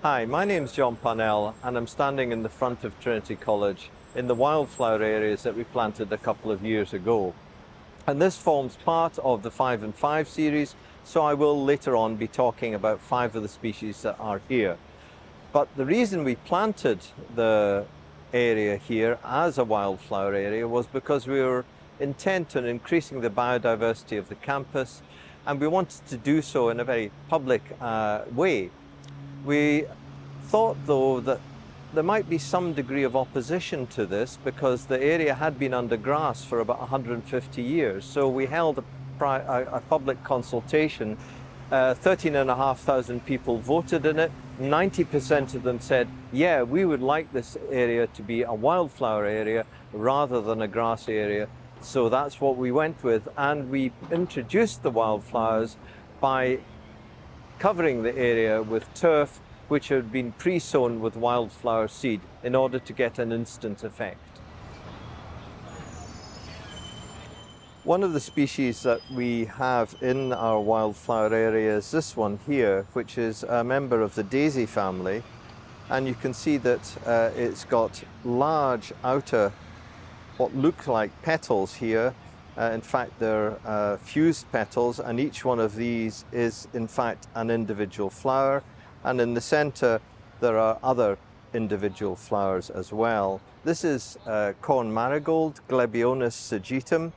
Hi, my name's John Parnell and I'm standing in the front of Trinity College in the wildflower areas that we planted a couple of years ago. And this forms part of the 5 and 5 series, so I will later on be talking about 5 of the species that are here. But the reason we planted the area here as a wildflower area was because we were intent on increasing the biodiversity of the campus, and we wanted to do so in a very public way. We thought, though, that there might be some degree of opposition to this because the area had been under grass for about 150 years. So we held a public consultation. 13,500 people voted in it. 90% of them said, yeah, we would like this area to be a wildflower area rather than a grass area. So that's what we went with. And we introduced the wildflowers by covering the area with turf which had been pre-sown with wildflower seed in order to get an instant effect. One of the species that we have in our wildflower area is this one here, which is a member of the daisy family. And you can see that it's got large outer, what look like petals here. In fact, they're fused petals, and each one of these is in fact an individual flower. And in the center, there are other individual flowers as well. This is corn marigold, Glebionus sagitum,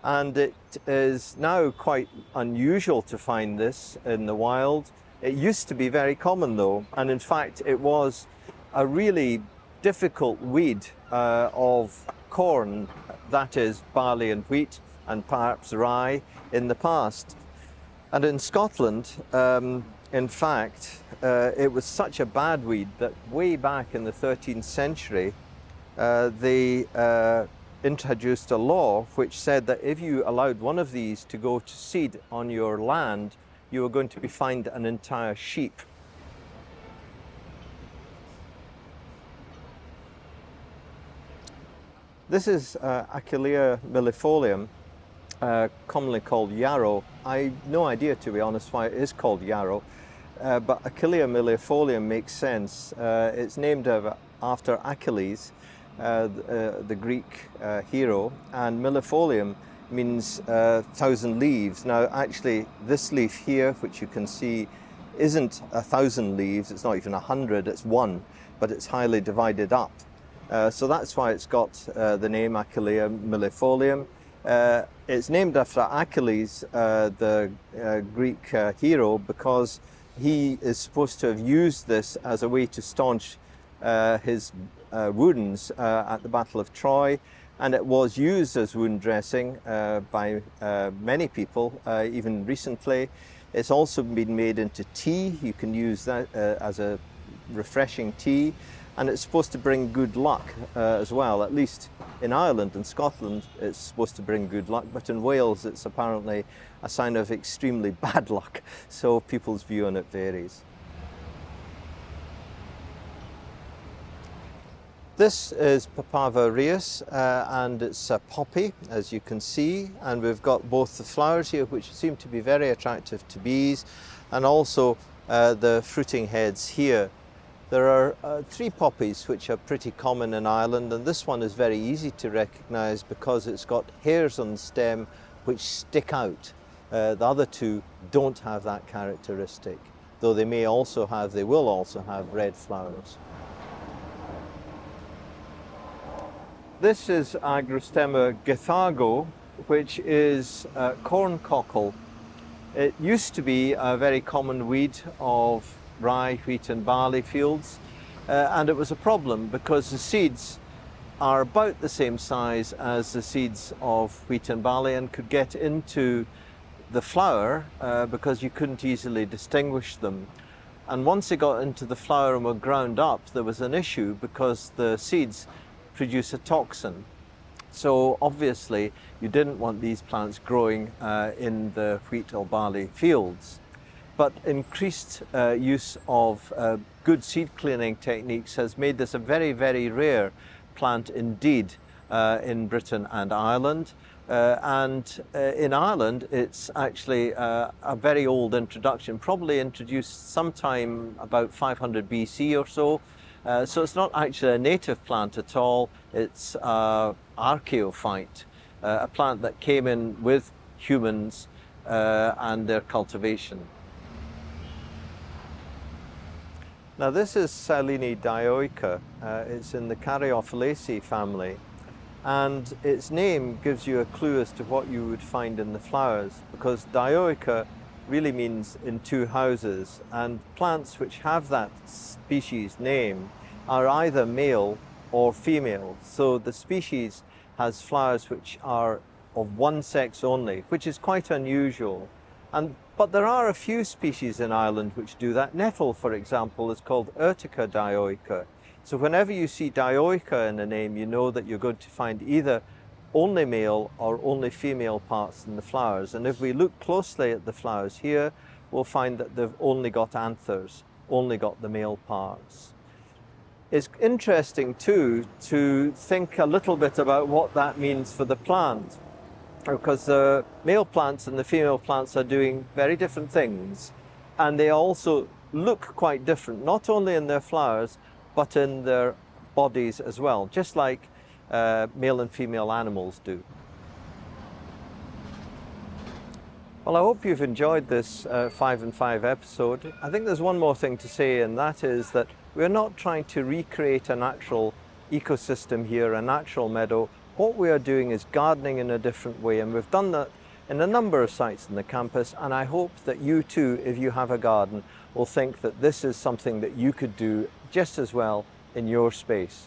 and it is now quite unusual to find this in the wild. It used to be very common though, and in fact, it was a really difficult weed of corn, that is barley and wheat and perhaps rye in the past. And in Scotland, in fact, it was such a bad weed that way back in the 13th century, they introduced a law which said that if you allowed one of these to go to seed on your land, you were going to be fined an entire sheep. This is Achillea millefolium, commonly called yarrow. I have no idea, to be honest, why it is called yarrow, but Achillea millefolium makes sense. It's named after Achilles, the Greek hero, and millefolium means 1,000 leaves. Now, actually, this leaf here, which you can see, isn't 1,000 leaves. It's not even 100. It's 1, but it's highly divided up. So that's why it's got the name Achillea millefolium. It's named after Achilles, the Greek hero, because he is supposed to have used this as a way to staunch his wounds at the Battle of Troy, and it was used as wound dressing by many people, even recently. It's also been made into tea. You can use that as a refreshing tea. And it's supposed to bring good luck as well. At least in Ireland and Scotland, it's supposed to bring good luck. But in Wales, it's apparently a sign of extremely bad luck. So people's view on it varies. This is Papaver rheus, and it's a poppy, as you can see. And we've got both the flowers here, which seem to be very attractive to bees, and also the fruiting heads here. There are 3 poppies which are pretty common in Ireland, and this one is very easy to recognize because it's got hairs on the stem which stick out. The other 2 don't have that characteristic, though they will also have red flowers. This is Agrostemmer gathago, which is corn cockle. It used to be a very common weed of rye, wheat and barley fields, and it was a problem because the seeds are about the same size as the seeds of wheat and barley and could get into the flower because you couldn't easily distinguish them. And once they got into the flower and were ground up, there was an issue because the seeds produce a toxin. So obviously you didn't want these plants growing in the wheat or barley fields. But increased use of good seed cleaning techniques has made this a very, very rare plant indeed in Britain and Ireland. In Ireland, it's actually a very old introduction, probably introduced sometime about 500 BC or so. So it's not actually a native plant at all. It's an archaeophyte, a plant that came in with humans and their cultivation. Now this is Cellini dioica. It's in the Caryophyllaceae family. And its name gives you a clue as to what you would find in the flowers, because dioica really means in two houses, and plants which have that species name are either male or female. So the species has flowers which are of one sex only, which is quite unusual. But there are a few species in Ireland which do that. Nettle, for example, is called Urtica dioica. So whenever you see dioica in a name, you know that you're going to find either only male or only female parts in the flowers. And if we look closely at the flowers here, we'll find that they've only got anthers, only got the male parts. It's interesting too to think a little bit about what that means for the plant, because the male plants and the female plants are doing very different things, and they also look quite different, not only in their flowers, but in their bodies as well, just like male and female animals do. Well, I hope you've enjoyed this 5 and 5 episode. I think there's one more thing to say, and that is that we're not trying to recreate a natural ecosystem here, a natural meadow. What we are doing is gardening in a different way, and we've done that in a number of sites in the campus, and I hope that you too, if you have a garden, will think that this is something that you could do just as well in your space.